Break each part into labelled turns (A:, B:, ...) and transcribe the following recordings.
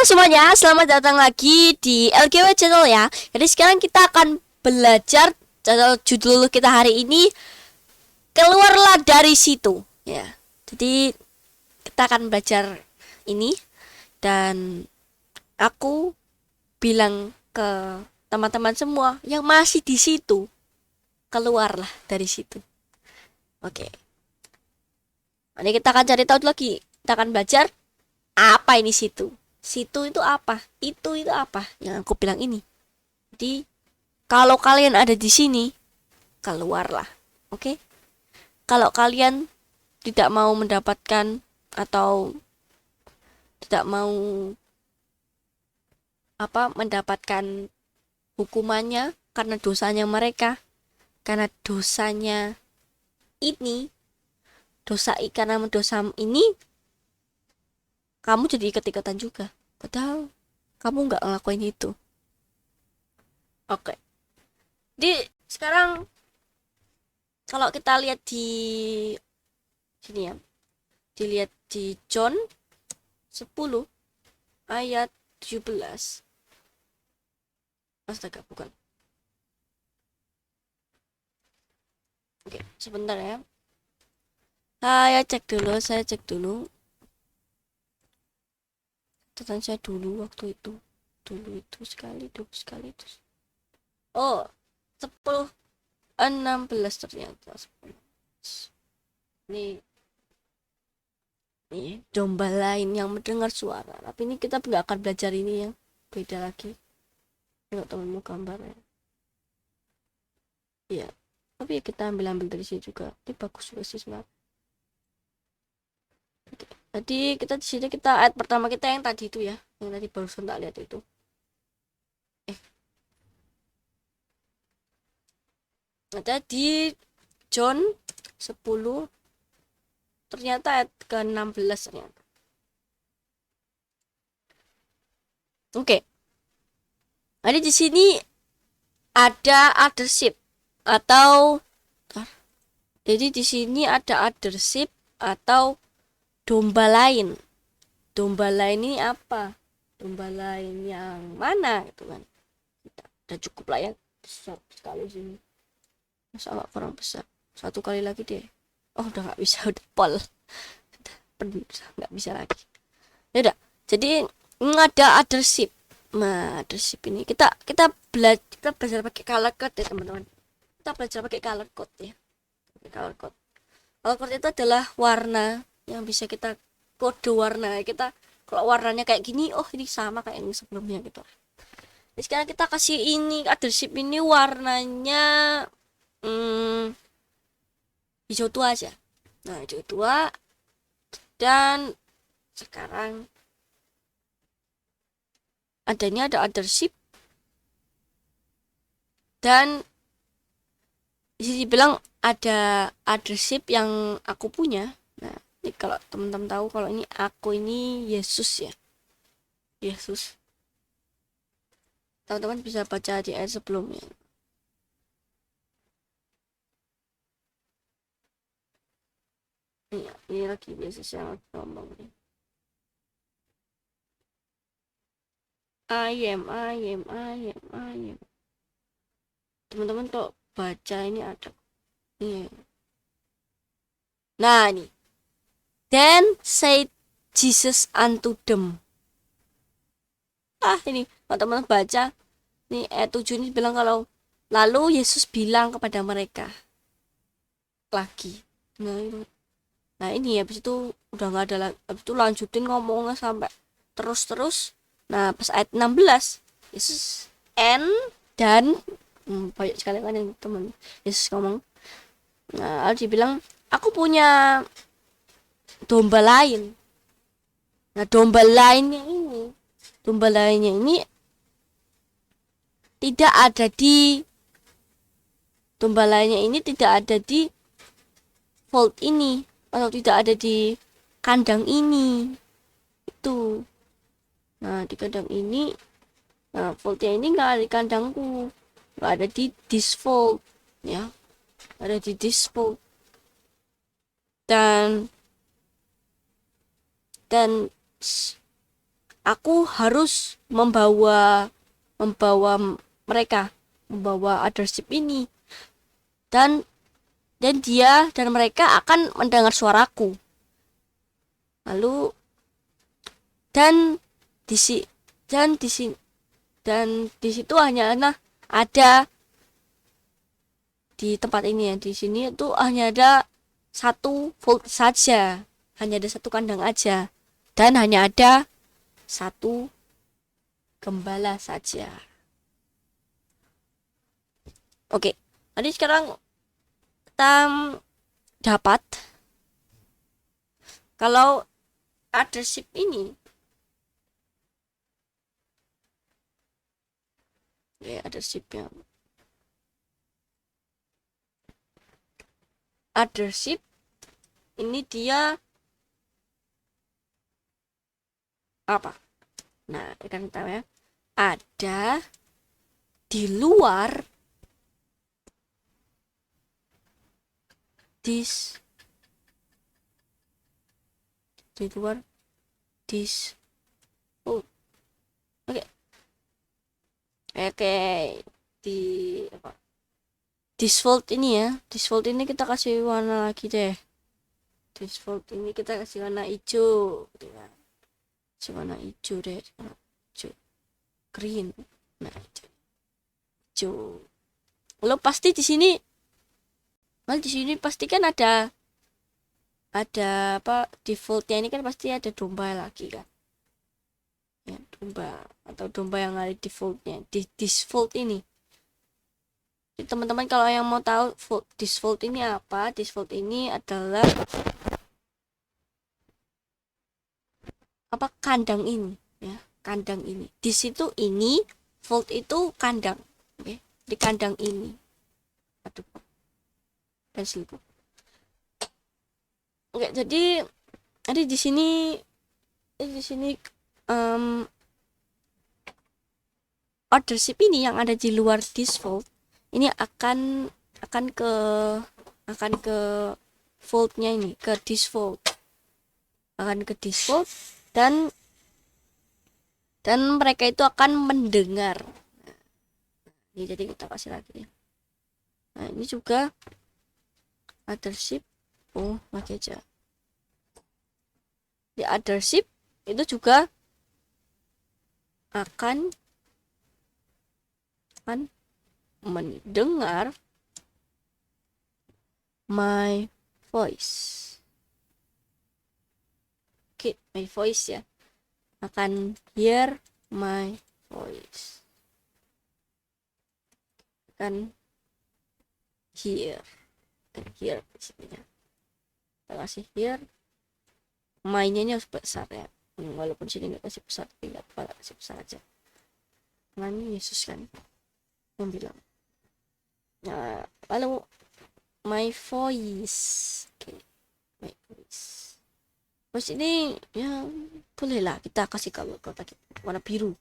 A: semuanya, selamat datang lagi di LGW Channel ya. Jadi sekarang kita akan belajar judul kita hari ini, keluarlah dari situ ya. Jadi kita akan belajar ini, dan aku bilang ke teman-teman semua yang masih di situ, keluarlah dari situ. Oke. Ini kita akan cari tahu lagi. Kita akan belajar apa ini situ. Situ itu apa? Itu apa? Yang aku bilang ini. Jadi kalau kalian ada di sini, keluarlah. Oke? Kalau kalian tidak mau mendapatkan atau tidak mau mendapatkan hukumannya karena dosanya mereka, karena dosanya ini, karena dosa ini, kamu jadi ikut-ikutan juga. Padahal kamu nggak ngelakuin itu. Oke. Jadi sekarang kalau kita lihat di sini ya, dilihat di John 10 ayat 17. Astaga, bukan. Oke, sebentar ya. Saya cek dulu. Catatan saya dulu waktu itu. Dulu itu sekali, itu. Oh, 10 16 ternyata. 10. Nih domba lain yang mendengar suara. Tapi ini kita nggak akan belajar ini ya, beda lagi. Tengok temanmu gambarnya. Iya, tapi ya kita ambil dari sini juga. Ini bagus juga sih sebenarnya. Jadi kita di sini, kita ayat pertama kita yang tadi itu ya, yang tadi barusan tak lihat itu. Ada di John 10 ternyata ayat ke-16 ternyata. Oke. Jadi di sini ada othership atau jadi di sini ada othership atau domba lain. Domba lain ini apa? Domba lain yang mana gitu kan? Udah cukup lah ya, besar sekali sini. Masa nggak kurang besar? Satu kali lagi deh. Oh, udah nggak bisa, udah pol. Nggak bisa lagi. Ya udah. Jadi ada othership. Nah, othership ini kita belajar pakai color code ya teman-teman. Kita belajar pakai color code ya. Color code. Color code itu adalah warna yang bisa kita kode warna. Kita kalau warnanya kayak gini, oh ini sama kayak yang sebelumnya gitu. Jadi sekarang kita kasih ini othership ini warnanya hijau tua aja. Nah, hijau tua. Dan sekarang ada othership, dan di sini bilang ada othership yang aku punya. Nah, ini kalau teman-teman tahu, kalau ini aku ini Yesus ya, Yesus. Teman-teman bisa baca di ayat sebelumnya. Ini lagi Yesus yang ngomong nih. I am. Teman-teman tuh baca ini ada. Ini. Nah, ini. Then said Jesus unto them. Ini teman-teman baca. Nih ayat 7 ini bilang kalau lalu Yesus bilang kepada mereka lagi. Nah ini habis itu udah nggak ada lagi. Habis itu lanjutin ngomongnya sampai terus. Nah pas ayat 16 Yesus dan banyak sekali kan yang teman Yesus ngomong. Nah lalu dibilang, aku punya domba lain. Nah domba lainnya ini tidak ada di fold ini, atau tidak ada di kandang ini itu. Nah di kandang ini, nah foldnya ini nggak ada di kandangku, nggak ada di this fold ya, ada di this fold. Dan aku harus membawa mereka, membawa othership ini, dan dia dan mereka akan mendengar suaraku. Lalu dan di si dan di sini dan di situ hanya ada di tempat ini ya, di sini itu hanya ada satu volt saja, hanya ada satu kandang aja, dan hanya ada satu gembala saja. Oke, jadi sekarang kita dapat kalau othership ini ya, othershipnya othership ini dia apa? Nah, kan tahu ya, ada di luar this oh, oke di apa, default ini ya, default ini kita kasih warna lagi deh, default ini kita kasih warna hijau gitu ya, kasih warna hijau deh, warna hijau green, nah hijau. Lo pasti di sini pasti kan ada apa, defaultnya ini kan pasti ada domba lagi kan ya, domba atau domba yang ada defaultnya di default ini. Jadi teman-teman kalau yang mau tahu default ini apa, default ini adalah apa, kandang ini ya, kandang ini di situ, ini volt itu kandang, oke, di kandang ini. Aduh, pensil. Oke, jadi di sini um, othership ini yang ada di luar default ini akan ke voltnya ini, ke default, akan ke default, dan mereka itu akan mendengar. Ini jadi kita kasih lagi ya. Nah, ini juga othership, pakai aja. Di othership itu juga akan mendengar my voice. Oke, my voice ya, akan hear my voice, akan hear di sini ya. Kita kasih hear, my-nya harus besar ya, walaupun sini nggak kasih besar, tapi nggak apa-apa, kasih besar aja. Nah, ini Yesus kan yang bilang. Nah, lalu my voice, oke, my voice. Terus ini ya bolehlah kita kasih kalau kotak warna biru,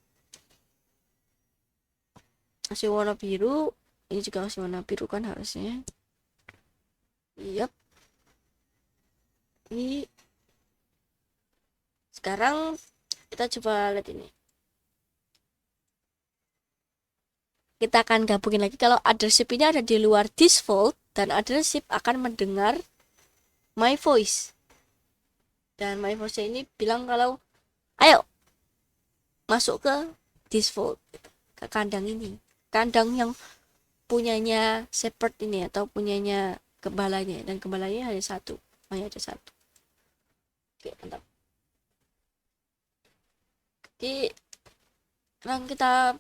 A: kasih warna biru, ini juga kasih warna biru kan harusnya. Yap. Ini sekarang kita coba lihat ini. Kita akan gabungin lagi kalau othership ini ada di luar default, dan othership akan mendengar my voice. Dan my voice ini bilang kalau ayo masuk ke default, ke kandang ini, kandang yang punyanya shepherd ini atau punyanya gembalanya, dan gembalanya hanya satu, hanya ada satu. Oke, mantap. Oke, sekarang kita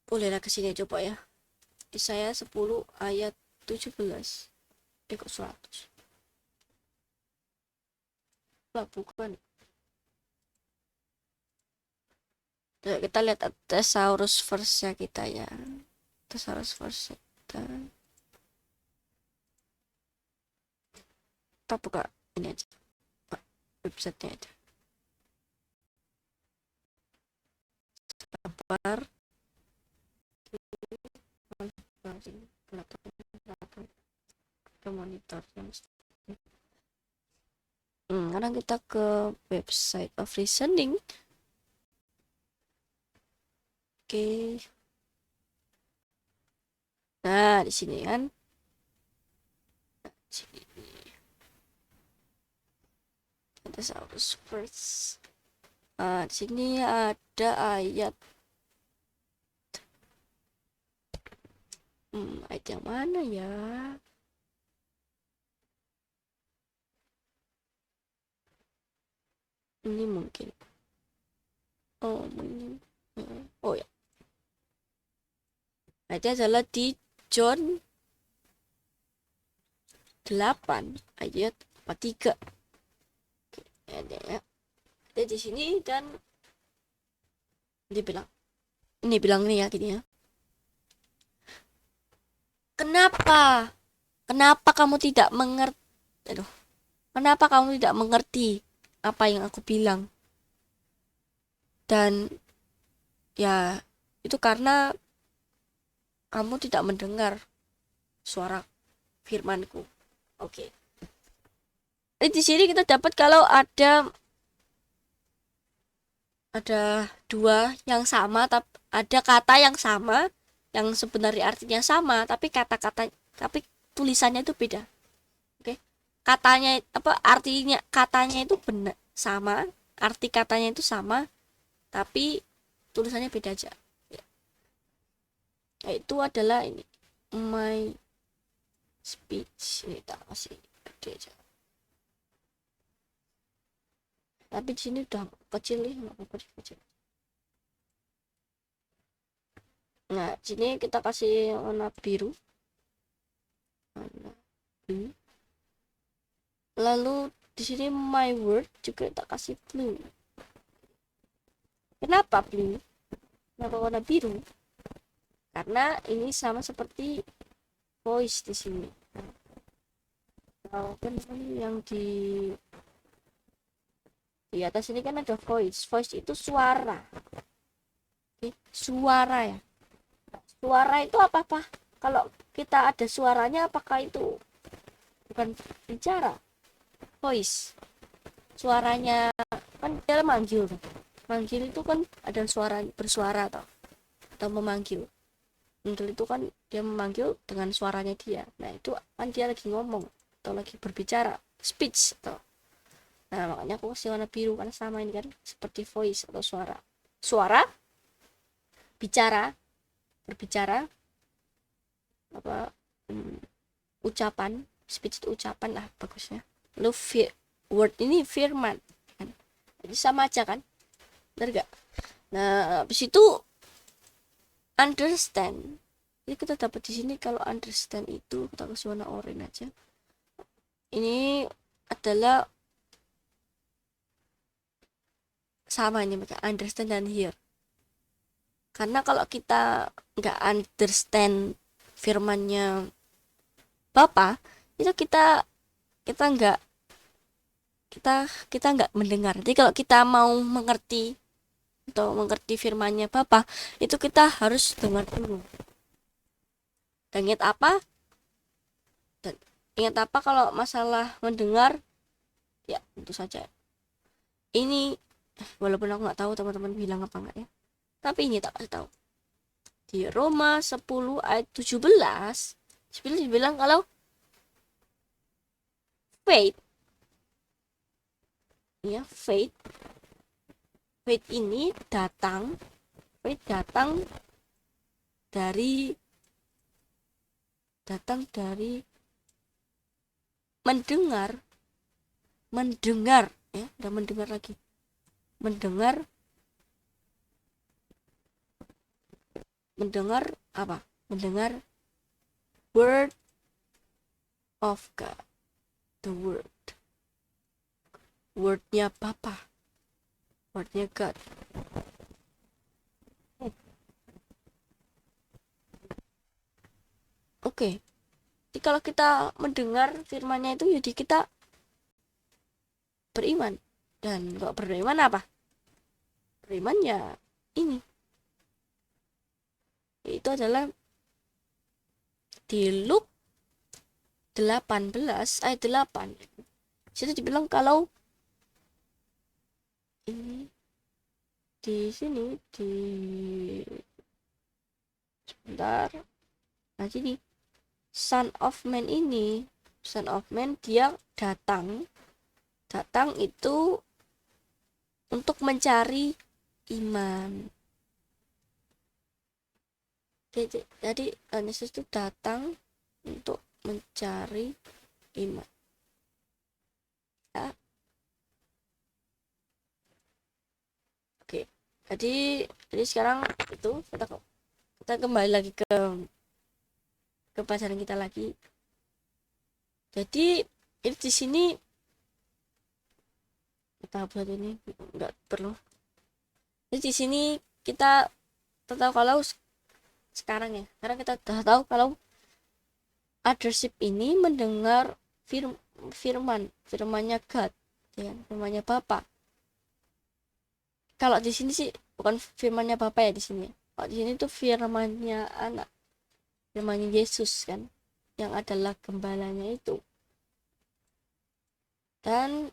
A: bolehlah kesini coba ya. Yesaya 10 ayat 17. Kok 100? Lah, bukan. Kita lihat thesaurus verse kita ya. Thesaurus verse kita. Kita buka ini aja, websitenya aja. Sabar. Monitor. Sekarang kita ke website of listening. Oke. Nah, di sini kan. Sini. Ada Saurus first. Nah, di sini ada ayat. Ayat yang mana ya? Ini mungkin. Oh, ini. Oh ya. Ayatnya adalah di John 8 ayat 43. Ada ya. Ada di sini dan dibilang. Ini bilang nih ya gini ya. Kenapa? Kenapa kamu tidak mengerti? Aduh. Kenapa kamu tidak mengerti apa yang aku bilang? Dan ya itu karena kamu tidak mendengar suara firmanku. Oke. Di sini kita dapat kalau ada dua yang sama, tapi ada kata yang sama yang sebenarnya artinya sama, tapi tapi tulisannya itu beda. Oke. Katanya apa artinya katanya itu benar sama, arti katanya itu sama, tapi tulisannya beda aja. Itu adalah ini my speech. Ini tak masih gede aja. Tapi di sini udah kecil nih, nggak apa-apa kecil. Nah, di sini kita kasih warna biru. Warna blue. Lalu di sini my word juga kita kasih blue. Kenapa blue? Kenapa warna biru? Karena ini sama seperti voice di sini. Nah, kan yang di atas ini kan ada voice. Voice itu suara. Oke, suara ya. Suara itu apa? Kalau kita ada suaranya, apakah itu bukan bicara? Voice. Suaranya kan dia manggil. Manggil itu kan ada suara, bersuara atau memanggil. Manggil itu kan dia memanggil dengan suaranya dia. Nah, itu kan dia lagi ngomong atau lagi berbicara, speech atau. Nah, makanya aku kasih warna biru karena sama ini kan seperti voice atau suara. Suara, bicara, berbicara, apa ucapan, speech itu ucapan lah bagusnya. Lalu word ini firman kan. Jadi sama aja kan? Benar gak? Nah, habis itu understand. Jadi kita dapat di sini kalau understand itu kita kasih warna oranye aja. Ini adalah sama ini mereka understand dan hear. Karena kalau kita nggak understand firmannya Bapak, itu kita nggak kita nggak mendengar. Jadi kalau kita mau mengerti atau mengerti firmannya Bapak, itu kita harus dengar dulu. Dan ingat apa? Dan ingat apa kalau masalah mendengar? Ya, tentu saja. Ini walaupun aku nggak tahu teman-teman bilang apa enggak ya, tapi ini tak kasih tahu di Roma 10 ayat 17 dibilang kalau faith ya faith ini datang dari mendengar ya, dan mendengar lagi mendengar apa? Mendengar word of God, the wordnya Bapa, wordnya God. Oke. Jadi kalau kita mendengar firmannya itu jadi kita beriman. Dan kalau beriman apa? Beriman ya ini. Itu adalah di Luke 18 ayat 8. Situ dibilang kalau ini di sini di Bentar. Nah gini, Son of Man ini, Son of Man dia datang itu untuk mencari iman. Jadi Yesus itu datang untuk mencari iman. Ya. Oke. Jadi sekarang itu kita kembali lagi ke pelajaran kita lagi. Jadi ini di sini kita buat ini nggak perlu. Jadi di sini kita tahu kalau sekarang kita sudah tahu kalau othership ini mendengar firmannya God, ya, firmannya Bapa. Kalau di sini sih bukan firmannya Bapa ya di sini. Kalau di sini tuh firmannya anak, firmannya Yesus kan, yang adalah gembalanya itu. Dan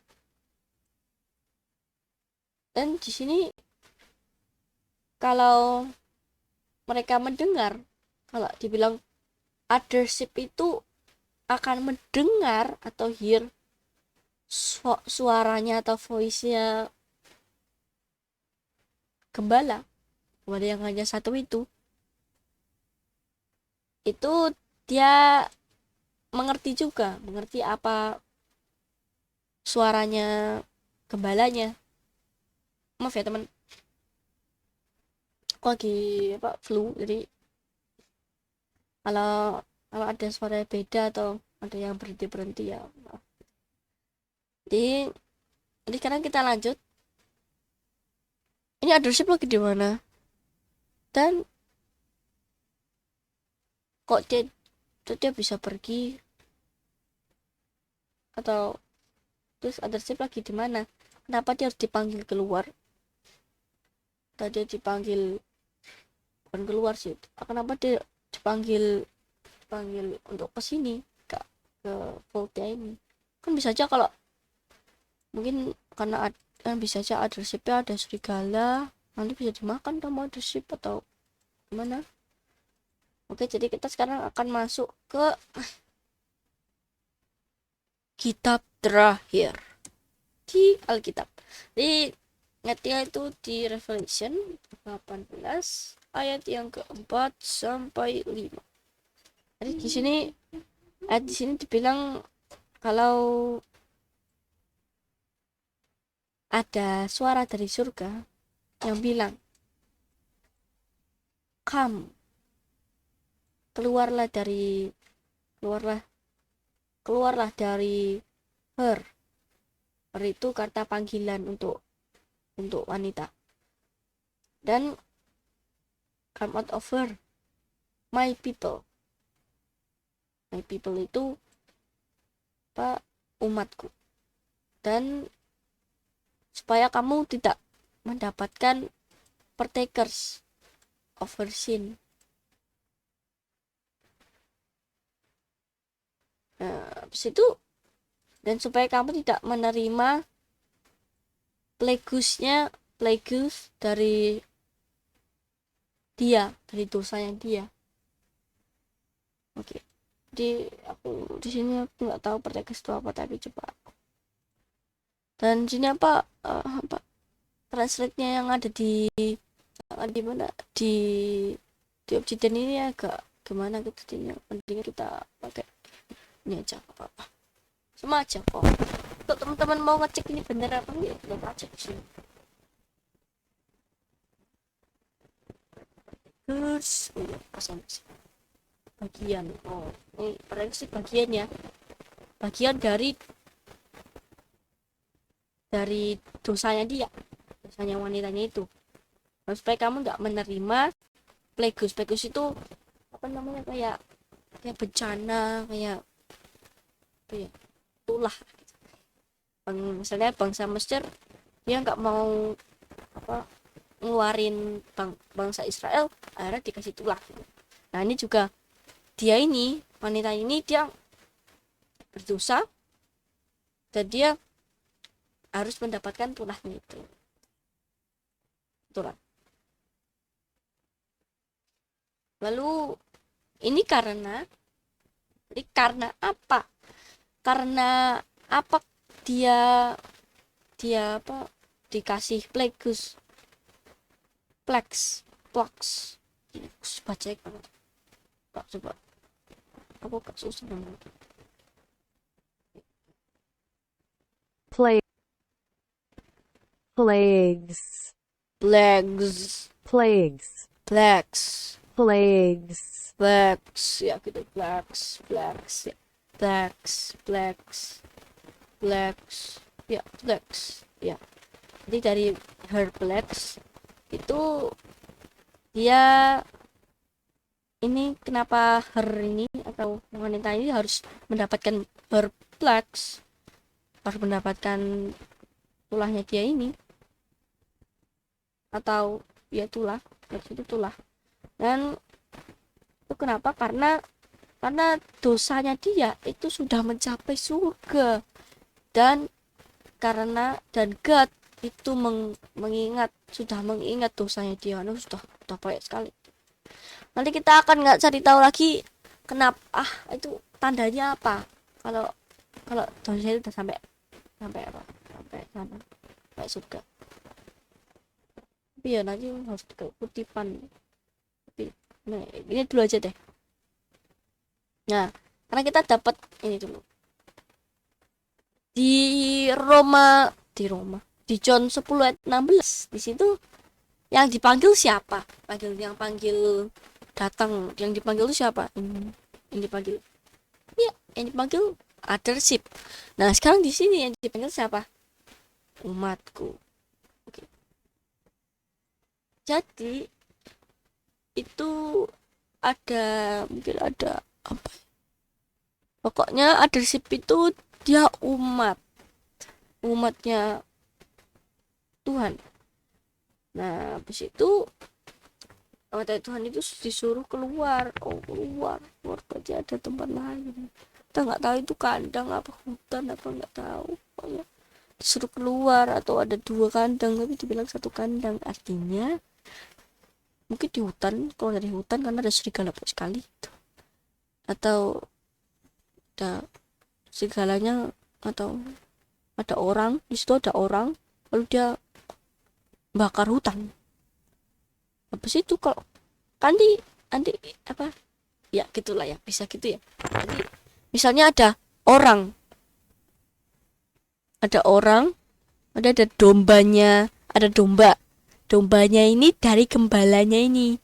A: di sini kalau mereka mendengar, kalau dibilang othership itu akan mendengar atau hear suaranya atau voice-nya gembala yang hanya satu itu dia mengerti apa suaranya gembalanya. Maaf ya teman, aku lagi flu, jadi kalau ada suara beda atau ada yang berhenti ya maaf. Jadi sekarang kita lanjut. Ini othership lagi di mana? Dan kok dia bisa pergi, atau terus othership lagi di mana? Kenapa dia harus dipanggil keluar? Tadi dipanggil bukan keluar sih. Kenapa dia dipanggil untuk kesini ke Volta ini? Kan bisa aja kalau mungkin karena kan bisa aja othership-nya ada serigala, nanti bisa dimakan sama othership atau gimana. Oke, jadi kita sekarang akan masuk ke kitab terakhir di Alkitab. Jadi ingatnya itu di Revelation 18 ayat yang keempat sampai 5. Jadi di sini dibilang kalau ada suara dari surga yang bilang, "Come, keluarlah dari her." Her itu kata panggilan untuk wanita. Dan come out of her, my people. My people itu umatku. Dan supaya kamu tidak mendapatkan partakers of her sin. Habis itu, dan supaya kamu tidak menerima plagus dari dia, dari dosa yang dia. Oke. Jadi aku di sini aku nggak tahu partakers itu apa, tapi coba. Dan sini apa translate-nya yang ada di mana di Obsidian ini agak gimana gitu, jadinya penting kita pakai ini aja, apa sama aja kok. Untuk teman-teman mau ngecek ini bener apa enggak, kita cek di sini. Terus pasang bagian ini padahal sih bagian dari dosanya wanitanya itu. Nah, supaya kamu nggak menerima plagus itu apa namanya, kayak bencana, kayak tulah. Misalnya bangsa Mesir dia nggak mau ngeluarin bangsa Israel, akhirnya dikasih tulah gitu. Nah ini juga wanita ini dia berdosa dan dia harus mendapatkan tulahnya itu. Tulah. Lalu ini karena apa? Karena apa dia dia apa dikasih Plagueis Plex Plax baca banget. Coba aku gak susah banget.
B: Plagues. Plagues.
A: Plagues
B: Plagues.
A: Plagues
B: Plagues.
A: Plagues ya gitu. Plagues ya. Plagues ya. Plagues ya. Jadi dari Herplex itu dia ini kenapa ini atau wanita ini harus mendapatkan Herplex, harus mendapatkan tulahnya dia ini, atau ya tulah, itu tulah. Dan itu kenapa? Karena dosanya dia itu sudah mencapai surga, dan God itu sudah mengingat dosanya dia. Sudah banyak sekali. Nanti kita akan nggak cari tahu lagi kenapa itu tandanya apa, kalau dosanya itu udah sampai apa, sampai sana, sampai surga. Tapi ya nanti harus kutipan. Tapi nah, ini dulu aja deh. Nah, karena kita dapat ini dulu di John 10 ayat 16, di situ yang dipanggil siapa? Yang dipanggil itu siapa? Yang dipanggil ya, yang dipanggil othership. Nah, sekarang di sini yang dipanggil siapa? Umatku. Oke. Jadi itu mungkin ada apa? Pokoknya othership itu dia umatnya Tuhan. Nah, habis itu umat Tuhan itu disuruh keluar. Keluar berarti ada tempat lain. Kita nggak tahu itu kandang apa hutan apa, nggak tahu. Pokoknya disuruh keluar, atau ada 2 kandang tapi dibilang 1 kandang. Artinya mungkin di hutan, kalau dari hutan karena ada serigala banyak sekali gitu. Atau ada segalanya, atau ada orang di situ, ada orang lalu dia bakar hutan. Habis itu kalau nanti apa ya gitulah ya, bisa gitu ya. Jadi misalnya ada orang ada dombanya, ada dombanya ini dari gembalanya ini.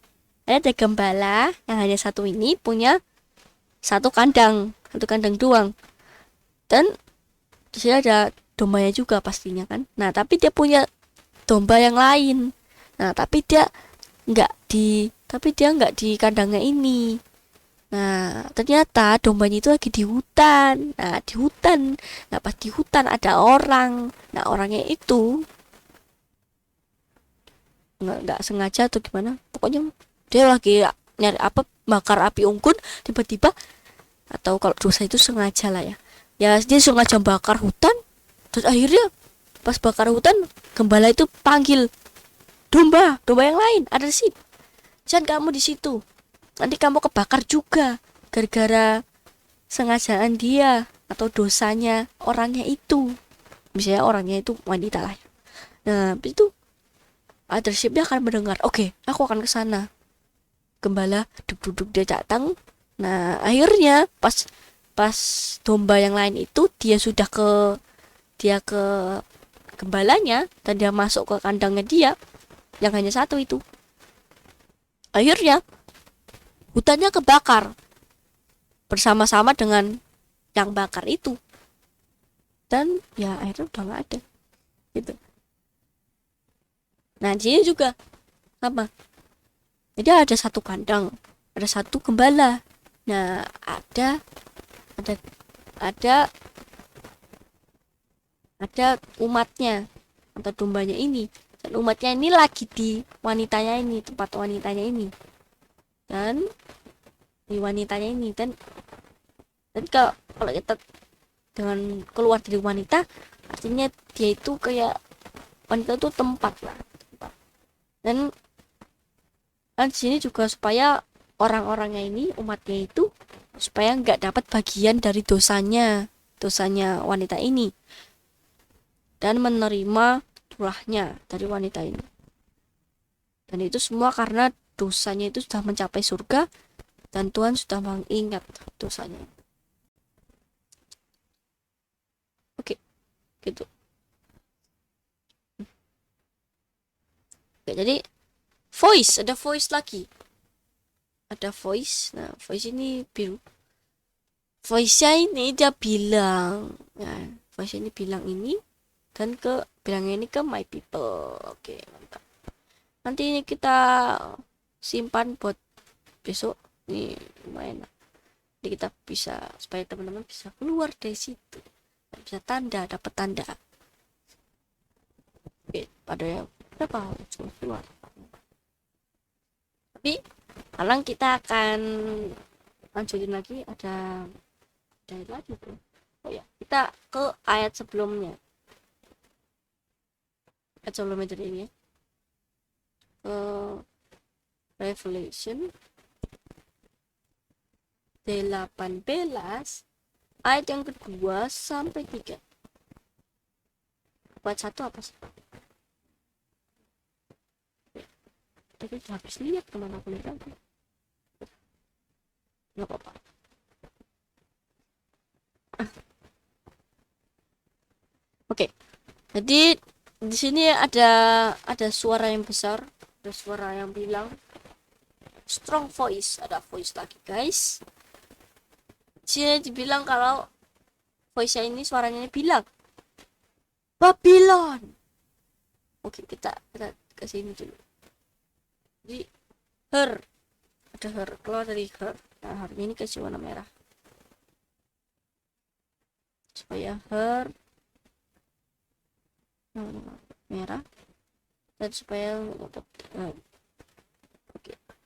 A: Ada gembala yang hanya satu ini punya satu kandang doang, dan di sini ada dombanya juga pastinya kan. Nah, tapi dia punya domba yang lain. Nah, tapi dia nggak di kandangnya ini. Nah, ternyata dombanya itu lagi di hutan. Nah, pas di hutan ada orang. Nah, orangnya itu nggak sengaja atau gimana. Pokoknya dia lagi nyari apa, bakar api unggun, tiba-tiba, atau kalau dosa itu sengaja lah ya. Ya, dia sengaja bakar hutan. Terus akhirnya pas bakar hutan, gembala itu panggil domba yang lain, ada sih. Jangan kamu di situ, nanti kamu kebakar juga, gara-gara sengajaan dia atau dosanya orangnya itu. Misalnya orangnya itu wanita lah ya. Nah, itu othership-nya akan mendengar, oke, aku akan ke sana. Gembala duduk dia datang. Nah, akhirnya pas domba yang lain itu dia ke gembalanya, dan dia masuk ke kandangnya dia yang hanya satu itu. Akhirnya hutannya kebakar bersama-sama dengan yang bakar itu, dan ya akhirnya udah nggak ada gitu. Nah, di sini juga sama. Jadi ada satu kandang, ada satu gembala. Nah, ada umatnya atau dombanya ini, dan umatnya ini lagi di wanitanya ini, tempat wanitanya ini, dan di wanitanya ini. Dan kalau kita dengan keluar dari wanita, artinya dia itu kayak wanita itu tempat lah, tempat. Dan di sini juga supaya orang-orangnya ini, umatnya itu, supaya nggak dapat bagian dari dosanya wanita ini, dan menerima turahnya dari wanita ini. Dan itu semua karena dosanya itu sudah mencapai surga, dan Tuhan sudah mengingat dosanya. Oke, gitu. Oke, jadi ada voice lagi. Ada voice. Nah, voice ini biru. Voice-nya ini dia bilang, ya, voice ini bilang ini, dan bilangnya ini ke my people. Oke, mantap. Nanti ini kita simpan buat besok. Ini lumayan. Jadi kita bisa, supaya teman-teman bisa keluar dari situ, bisa dapat tanda. Oke, pada yang berapa keluar. Tapi sekarang kita akan lanjutin lagi, ada lagi tuh. Oh ya, kita ke ayat sebelumnya. Ayat sebelumnya dari ini ya. Ke Revelation 18 ayat yang kedua sampai 3. Buat satu apa sih? Tapi habis lihat kemana boleh lagi. Nggak apa-apa. Oke. Jadi di sini ada suara yang besar, ada suara yang bilang strong voice, ada voice lagi guys. Dia dibilang kalau voice ini suaranya bilang Babylon. Oke, kita ke sini dulu. Jadi her, ada her, keluar dari her. Nah, her ini kasih warna merah supaya her merah, dan supaya oke,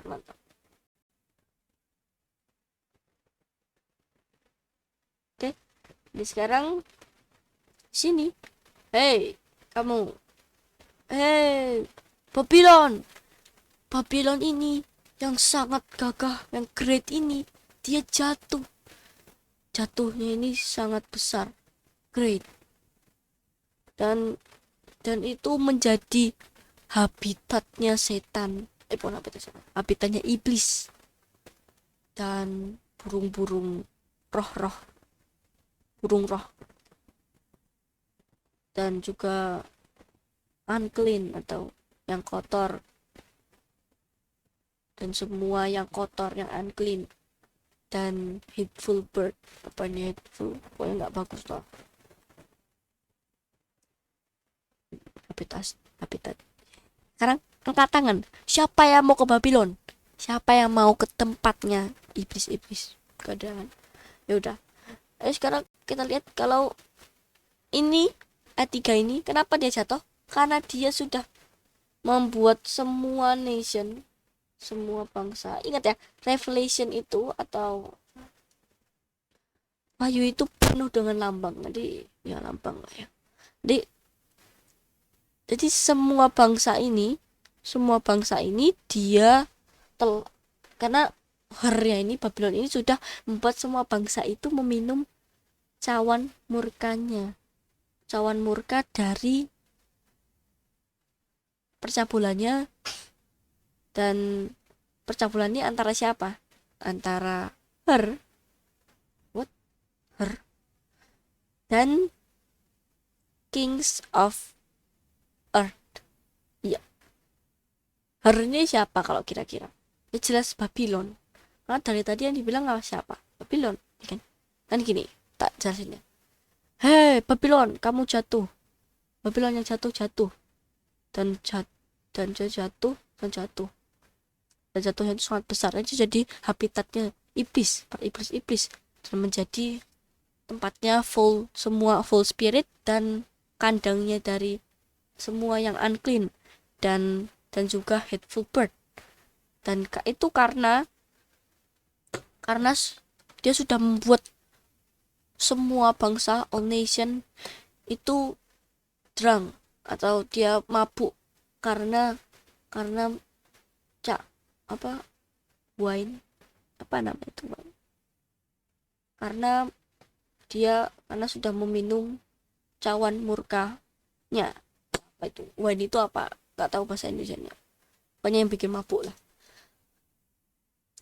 A: mantap. Oke, jadi sekarang sini, hey kamu, hey Babylon ini yang sangat gagah, yang great ini, dia jatuhnya ini sangat besar, great, dan itu menjadi habitatnya setan, bukan habitatnya iblis dan burung-burung burung roh, dan juga unclean atau yang kotor, dan semua yang kotor, yang unclean, dan hateful bird. Apanya hateful? Pokoknya nggak bagus loh. Habitat. Sekarang angkat tangan. Siapa yang mau ke Babylon? Siapa yang mau ke tempatnya iblis? Keadaan. Ya udah. Sekarang kita lihat kalau ini A3 ini kenapa dia jatuh? Karena dia sudah membuat semua nation, semua bangsa. Ingat ya, Revelation itu atau Wahyu itu penuh dengan lambang. Jadi ya lambang lah ya. Jadi semua bangsa ini dia karena hernya ini, Babylon ini sudah membuat semua bangsa itu meminum cawan murka dari percabulannya. Dan percabulannya antara siapa? Antara her dan Kings of Earth. Iya. Her ini siapa kalau kira-kira? Ya jelas Babylon. Karena dari tadi yang dibilang siapa? Babylon, kan? Kan gini, tak jelasinnya. Hei Babylon, kamu jatuh. Babylon yang jatuh. Dan jatuhnya itu sangat besar. Itu jadi habitatnya iblis, para iblis, dan menjadi tempatnya semua full spirit, dan kandangnya dari semua yang unclean, dan juga hateful bird. Dan itu karena dia sudah membuat semua bangsa, all nation itu drunk atau dia mabuk karena wine, apa namanya itu, karena sudah meminum cawan murkanya. Apa itu wine itu, apa nggak tahu bahasa Indonesianya, pokoknya yang bikin mabuk lah,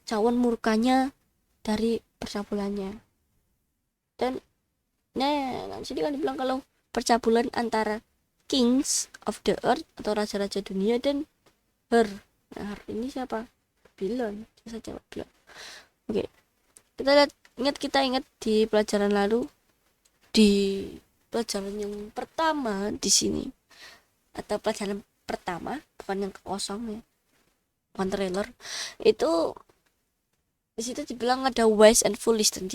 A: cawan murkanya dari percabulannya. Dan nah sini kan dibilang kalau percabulan antara kings of the earth atau raja-raja dunia dan her. Nah, her ini siapa? Babylon, saja Babylon. Oke, kita ingat di pelajaran lalu, di pelajaran yang pertama di sini, atau pelajaran pertama, bukan yang kosong ya, bukan trailer, itu di situ dibilang ada wise and foolish, dan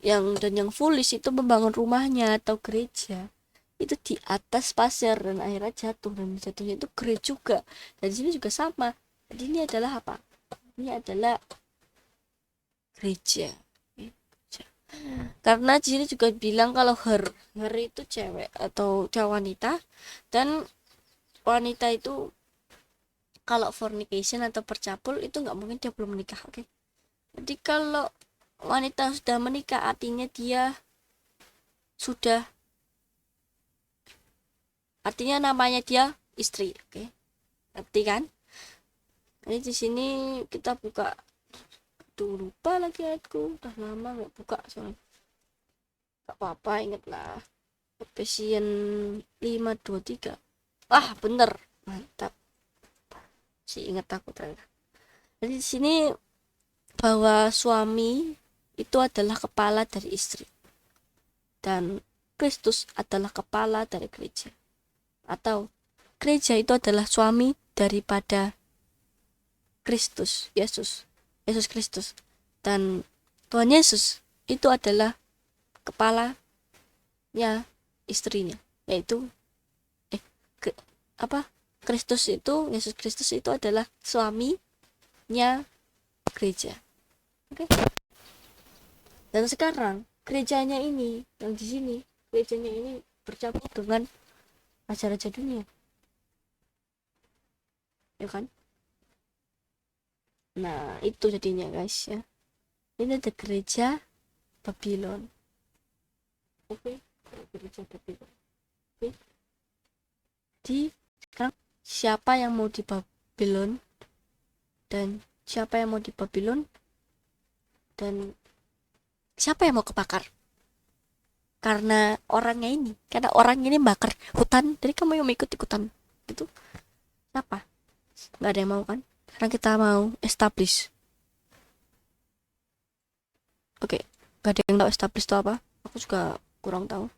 A: yang foolish itu membangun rumahnya atau gereja itu di atas pasir, dan akhirnya jatuh, dan jatuhnya itu gereja juga. Dan di sini juga sama. Jadi ini adalah apa? Ini adalah gereja. Karena di sini juga bilang kalau her itu cewek atau wanita, dan wanita itu kalau fornication atau percabul itu nggak mungkin dia belum menikah, oke? Jadi kalau wanita sudah menikah artinya dia sudah, artinya namanya dia istri, oke? Ngerti kan? Jadi di sini kita buka, lupa lagi ayatku, udah lama nggak buka soalnya. Gak apa-apa, ingatlah. Efesian 5:23. Bener, mantap. Ingat aku ternyata. Jadi di sini bahwa suami itu adalah kepala dari istri, dan Kristus adalah kepala dari gereja, atau gereja itu adalah suami daripada Kristus, Yesus Kristus, dan Tuhan Yesus itu adalah kepalanya istrinya, yaitu Kristus itu, Yesus Kristus itu adalah suaminya gereja. Oke. Dan sekarang gerejanya ini, yang di sini, gerejanya ini bercampur dengan raja-raja dunia, ya kan? Nah, itu jadinya guys ya. Ini ada gereja Babylon. Oke, gereja Babylon. Oke. Sekarang siapa yang mau di Babylon, dan siapa yang mau di Babylon, dan siapa yang mau kebakar? Karena orang ini bakar hutan, jadi kamu yang mau ikut ikutan gitu, siapa? Nggak ada yang mau kan? Karena kita mau establish. Oke, nggak ada yang tahu establish itu apa. Aku juga kurang tahu,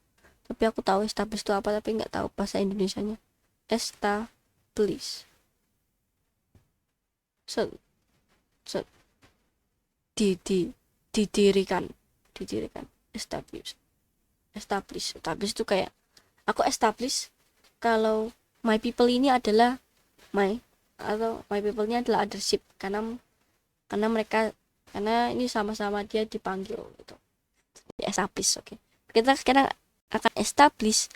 A: tapi aku tahu establish itu apa, tapi nggak tahu bahasa Indonesianya. Establish, didirikan, establish itu kayak aku establish kalau my people ini adalah my people ini adalah othership, karena ini sama-sama dia dipanggil gitu, establish. Oke. Kita sekarang akan establish,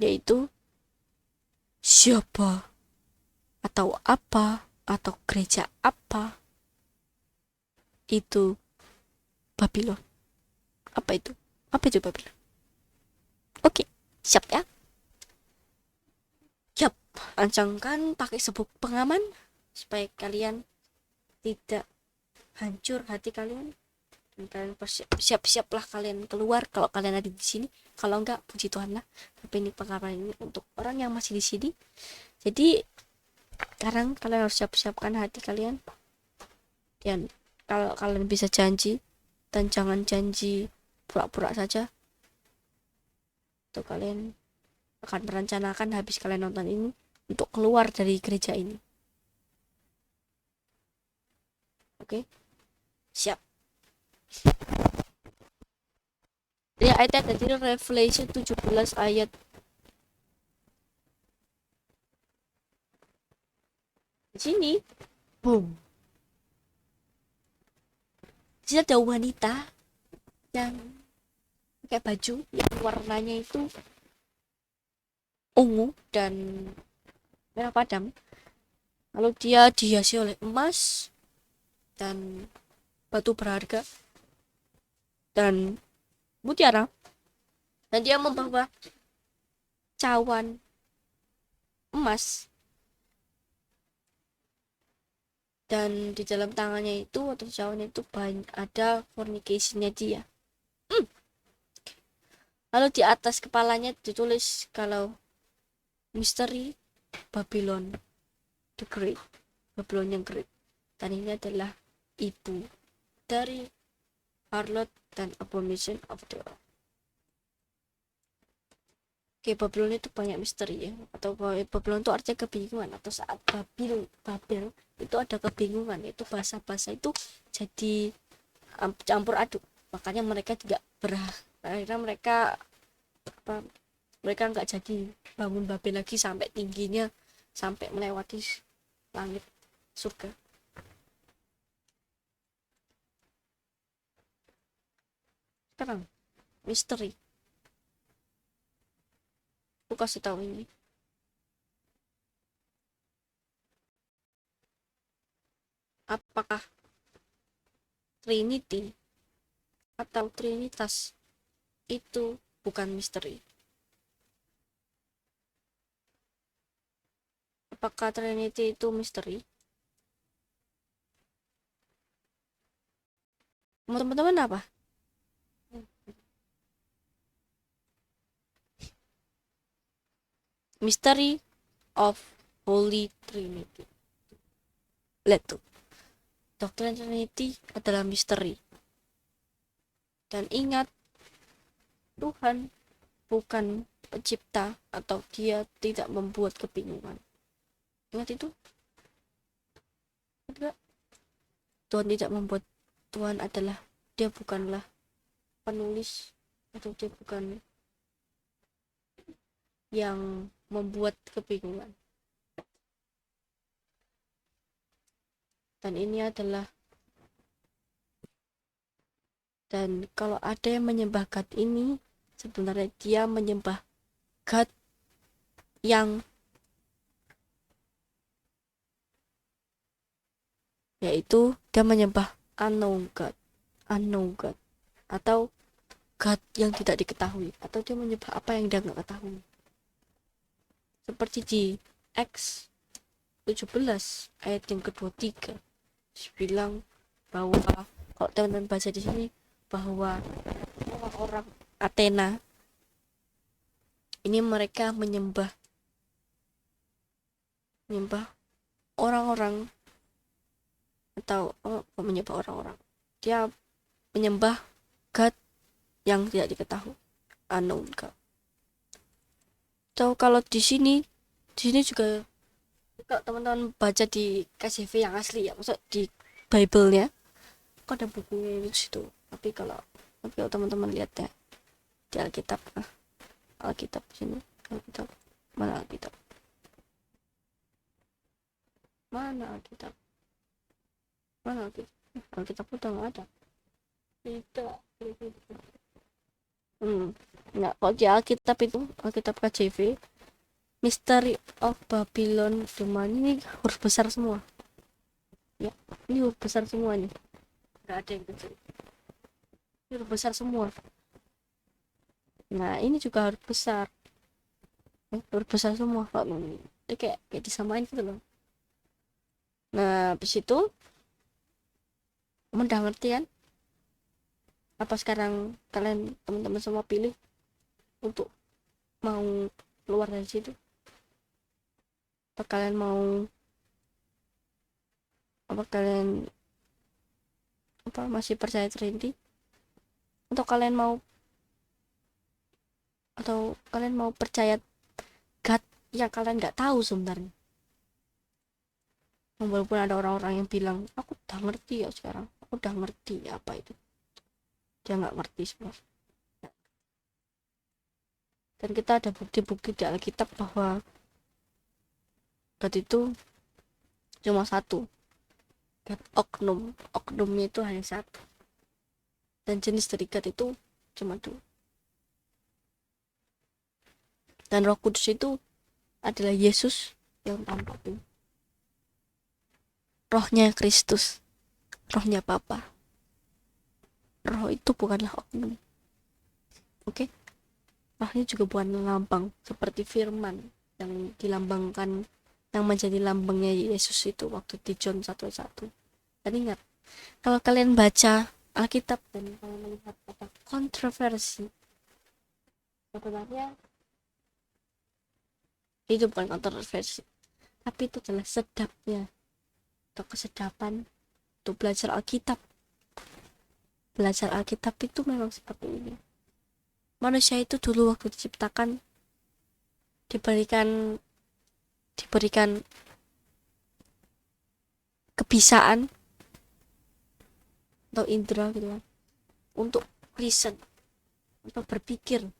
A: yaitu siapa atau apa atau gereja apa itu Babylon. Apa itu Babylon? Oke, siap ya? Siap. Rancangkan pakai sabuk pengaman supaya kalian tidak hancur hati kalian, dan kalian siap-siaplah kalian keluar kalau kalian ada di sini. Kalau enggak, puji Tuhan lah. Tapi ini pengaman ini untuk orang yang masih di sini. Jadi sekarang kalian harus siap-siapkan hati kalian, dan kalau kalian bisa janji, dan jangan janji pura-pura saja, atau kalian akan merencanakan habis kalian nonton ini untuk keluar dari gereja ini. Oke? Siap. Ya, ayat tadi Revelation 17 ayat di sini. Boom. Di sini ada wanita yang pakai baju yang warnanya itu ungu dan merah padam. Lalu dia dihiasi oleh emas dan batu berharga dan mutiara, dan dia membawa cawan emas, dan di dalam tangannya itu atau cawan itu banyak ada fornicationnya dia. Lalu di atas kepalanya ditulis kalau misteri Babylon the Great, Babylon yang Great, dan ini adalah ibu dari harlot dan abomination of the earth. Oke, Babylon itu banyak misteri ya, atau Babylon itu artinya kebingungan, atau saat Babel itu ada kebingungan, itu bahasa-bahasa itu jadi campur aduk, makanya mereka tidak akhirnya mereka nggak jadi bangun Babel lagi sampai tingginya sampai melewati langit surga. Sekarang misteri, aku kasih tahu ini. Apakah Trinity atau Trinitas itu bukan misteri? Apakah Trinity itu misteri? Teman-teman apa? Mystery of Holy Trinity. Lihat tuh, doktrin Trinity adalah misteri. Dan ingat, Tuhan bukan pencipta atau dia tidak membuat kebingungan. Ingat itu? Tidak. Tuhan tidak membuat. Tuhan adalah, dia bukanlah penulis atau dia bukan yang membuat kebingungan. Dan ini adalah, dan kalau ada yang menyembah God ini, sebenarnya dia menyembah God yang yaitu dia menyembah unknown God atau God yang tidak diketahui, atau dia menyembah apa yang dia nggak ketahui. Seperti di Acts 17 ayat yang ke-23 bilang bahwa, kalau teman-teman baca di sini, bahwa orang-orang Athena ini mereka menyembah orang-orang, atau menyembah orang-orang, dia menyembah God yang tidak diketahui, unknown God. Atau kalau di sini juga kalau teman-teman baca di KJV yang asli ya, maksud di Bible-nya, kok ada bukunya di situ. Tapi kalau teman-teman lihat ya di Alkitab, sini, mana Alkitab udah nggak ada. Tidak. Nggak, kalau di Alkitab itu, Alkitab KJV, Mystery of Babylon the Man, ini huruf besar semua. Ya, ini huruf besar semua nih. Nggak ada yang kecil. Ini huruf besar semua. Nah, ini juga huruf besar. Huruf besar semua. Ini kayak disamain gitu loh. Nah, habis itu udah ngerti kan? Apa sekarang kalian teman-teman semua pilih untuk mau keluar dari situ? Apa kalian masih percaya Trinity? Atau kalian mau percaya God yang kalian nggak tahu sebenarnya? Walaupun ada orang-orang yang bilang, aku udah ngerti ya sekarang, aku udah ngerti apa itu, dia nggak ngerti sebenarnya. Dan kita ada bukti-bukti di Alkitab bahwa God itu cuma satu, God oknumnya itu hanya satu, dan jenis dari God itu cuma dua. Dan Roh Kudus itu adalah Yesus yang tanpa tuh. rohnya Kristus, rohnya Bapa. Roh itu bukanlah oknum. Oke? Rohnya juga bukan lambang seperti firman yang dilambangkan, yang menjadi lambangnya Yesus itu waktu di John 1:1. Dan ingat, kalau kalian baca Alkitab dan kalian melihat apa kontroversi, sebenarnya itu bukan kontroversi, tapi itu adalah sedapnya atau kesedapan untuk belajar Alkitab. Belajar Alkitab itu memang seperti ini. Manusia itu dulu waktu diciptakan diberikan kebisaan atau indera gitu kan, untuk reason, untuk berpikir,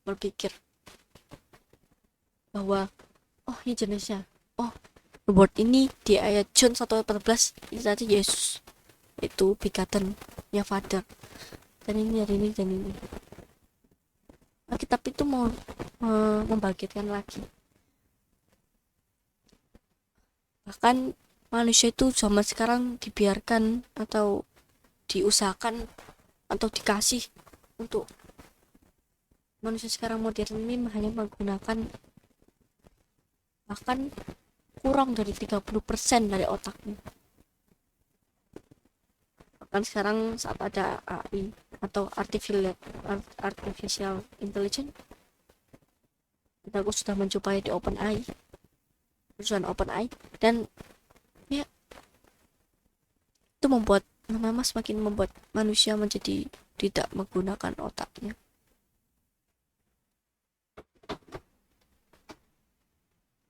A: berpikir bahwa oh ini jenisnya, oh word ini di ayat John 1:14 ini tadi Yesus itu begotten-nya Father, dan ini hari ini dan ini. Alkitab itu mau membangkitkan lagi. Bahkan manusia itu zaman sekarang dibiarkan atau diusahakan atau dikasih untuk, manusia sekarang modern ini hanya menggunakan bahkan kurang dari 30% dari otaknya. Bahkan sekarang saat ada AI atau artificial intelligence, aku sudah mencoba di OpenAI, perusahaan OpenAI, dan ya itu membuat semakin membuat manusia menjadi tidak menggunakan otaknya.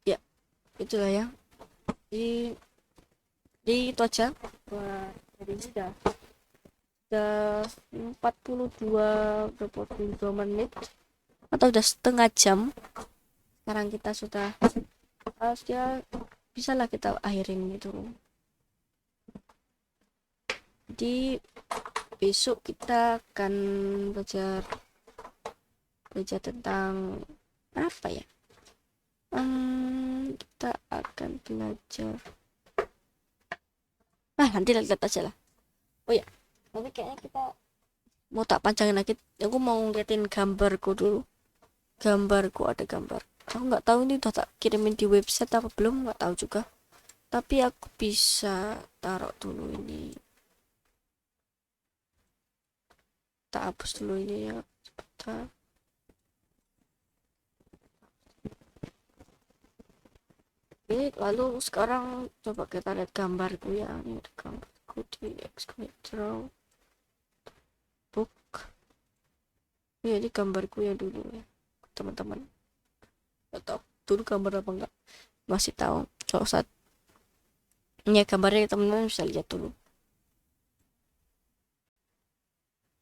A: Ya, itulah ya. Jadi itu aja. Wah, jadi sudah 42 menit atau udah setengah jam. Sekarang kita sudah harusnya bisalah kita akhirin itu. Jadi besok kita akan belajar tentang apa ya? Kita akan belajar. Nanti lihat aja lah. Oh ya, nanti kayaknya kita mau tak panjangin lagi. Aku mau ngeliatin gambarku dulu. Ada gambar. Aku nggak tahu ini udah tak kirimin di website apa belum, nggak tahu juga. Tapi aku bisa taruh dulu ini. Tak hapus dulu ini ya. Sebentar. Oke, lalu sekarang coba kita lihat gambarku ya. Ini ada gambarku di Xcode book. Ini gambarku ya dulu ya, teman-teman. Gak tahu dulu gambar apa enggak, masih tahu. Coba saat ini gambarnya teman-teman bisa lihat dulu.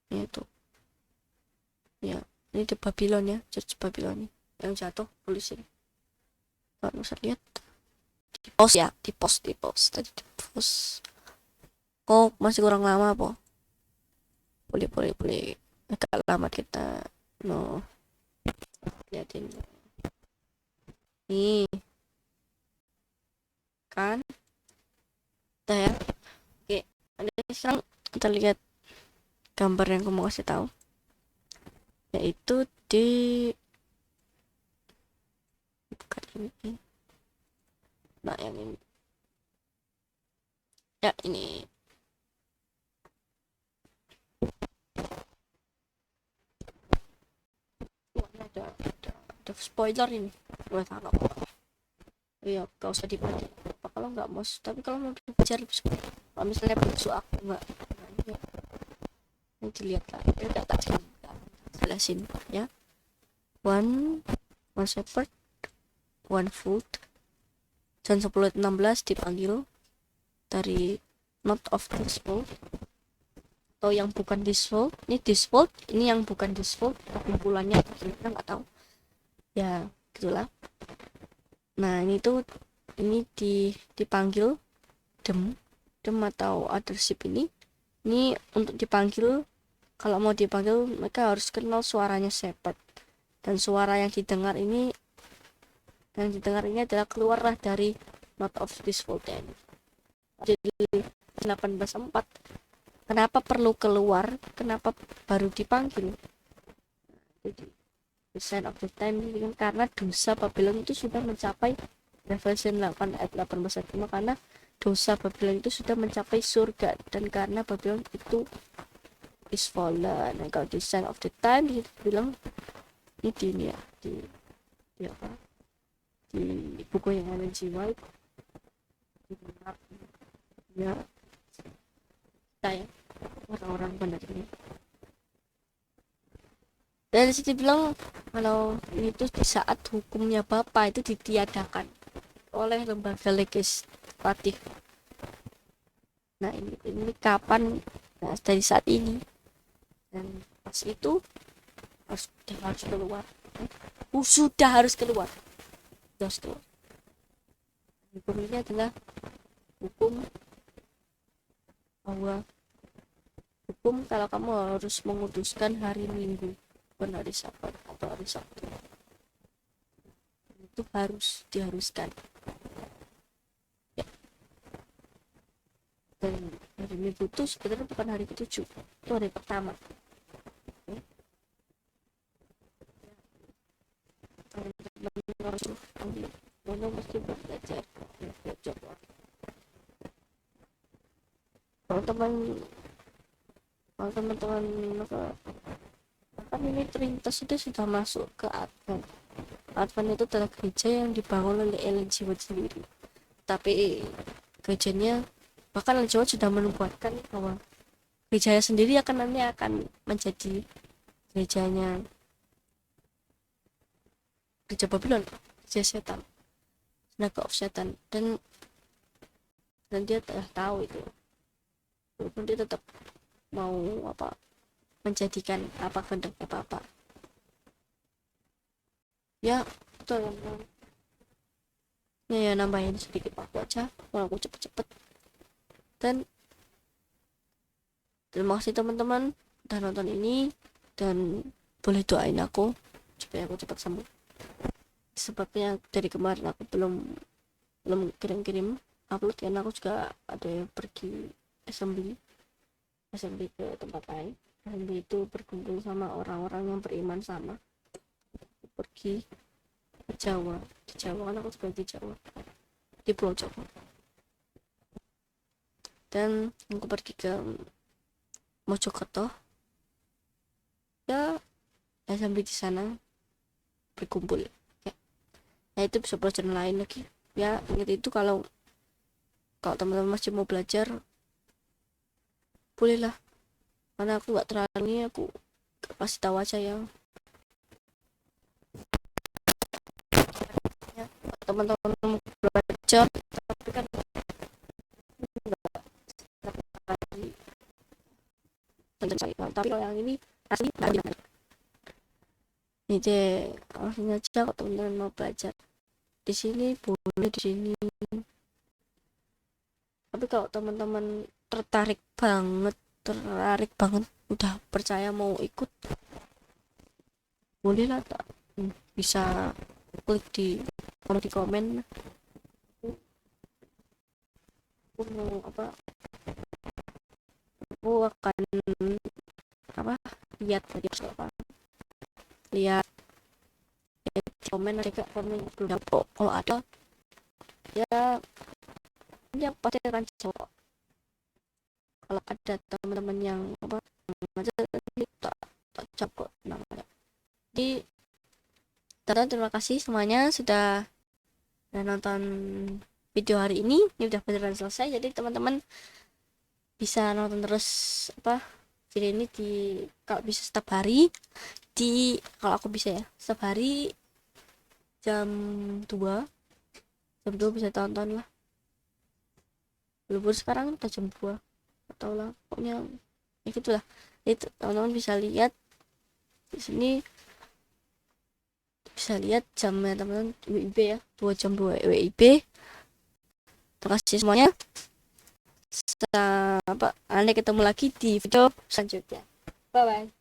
A: Ini tuh. Ya, ini di Babylon ya, Church Babylon yang jatuh polisi. Kalau bisa lihat di post ya, di post tadi di post. Kok masih kurang lama po? Boleh agak lama kita liatin. Nih kan udah ya. Oke, ada sekarang kita lihat gambar yang aku mau kasih tahu, yaitu di bukan ini. Nah yang ini ya, ini ada spoiler ini. Gue tahu iya, gak usah dibaca apa kalau nggak mau, tapi kalau mau dibaca kalau misalnya besok aku nggak ya, nanti lihat lah ya, udah tak jelasin ya. one shepherd, one food. John 10:16 dipanggil dari not of this world atau yang bukan this world. Ini this world, ini yang bukan this world, kumpulannya kita nggak tahu ya, gitulah. Nah ini tuh dipanggil dem atau othership. Ini untuk dipanggil, kalau mau dipanggil mereka harus kenal suaranya shepherd, dan suara yang didengar ini adalah keluarlah dari not of this full ten. Jadi 18:4 kenapa perlu keluar, kenapa baru dipanggil. Jadi the sign of the time ini kan karena dosa Babylon itu sudah mencapai Revelation 8 ayat 18 karena dosa Babylon itu sudah mencapai surga, dan karena Babylon itu is fallen. Nah, kalau di sign of the time itu bilang ini ya di apa di buku yang Ellen G. White ya kita ya orang-orang benar ini. Dan situ bilang kalau itu di saat hukumnya Bapa itu ditiadakan oleh lembaga legislatif. Nah ini kapan? Nah, dari saat ini, dan pas itu harus keluar. Sudah harus keluar. Hukum ini adalah hukum bahwa hukum kalau kamu harus menguduskan hari Minggu bukan hari Sabat atau hari Sabtu, itu diharuskan ya. Dan hari Minggu itu sebenarnya bukan hari ke-7, itu hari pertama. Teman-teman mesti belajar. Kalau teman-teman kan ini Trinitas itu sudah masuk ke Advent. Advent itu adalah gereja yang dibangun oleh Ellen G. White sendiri. Tapi gerejanya bahkan Ellen G. White sudah menubuatkan bahwa gerejanya sendiri nanti akan menjadi gereja Babylon, gereja setan, synagogue of setan, dan dia telah tahu itu. Walaupun dia tetap mau menjadikan kehendaknya Bapa. Ya, betul. Ya nambahin sedikit waktu aja, kalau aku cepet-cepet. Dan terima kasih teman-teman udah nonton ini, dan boleh doain aku supaya aku cepat sembuh. Sebabnya dari kemarin aku belum kirim upload karena aku juga ada yang pergi assembly ke tempat lain. Assembly itu berkumpul sama orang-orang yang beriman sama. Pergi ke Jawa, di Jawa kan aku juga di Jawa, di Pulau Jawa. Dan aku pergi ke Mojokerto. Ya, assembly di sana berkumpul. Ya. Nah itu bisa pelajaran lain lagi. Ya ingat itu, kalau teman-teman masih mau belajar bolehlah, karena aku nggak terlalu ini, aku kasih tahu aja ya. Teman-teman mau belajar tapi kan tapi kalau yang ini asli ini deh, langsung aja kalau teman-teman mau belajar di sini boleh di sini. Tapi kalau teman-teman tertarik banget udah percaya mau ikut, boleh lah, bisa klik di komen. Aku mau aku akan lihat komen aja, komen belum dapet. Kalau ada ya dia pasti akan jawab. Kalau ada teman-teman yang aja tak jawab namanya. Jadi teman-teman terima kasih semuanya sudah nonton video hari ini. Ini udah beneran selesai, jadi teman-teman bisa nonton terus video ini kalau bisa setiap hari kalau aku bisa ya setiap hari jam 2 bisa tonton lah. Walaupun sekarang udah jam 2 atau lah, pokoknya ya gitulah. Itu teman-teman bisa lihat di sini, bisa lihat jamnya teman-teman WIB ya, 2 jam 2 WIB. Terima kasih semuanya. Nanti ketemu lagi di video selanjutnya. Bye bye.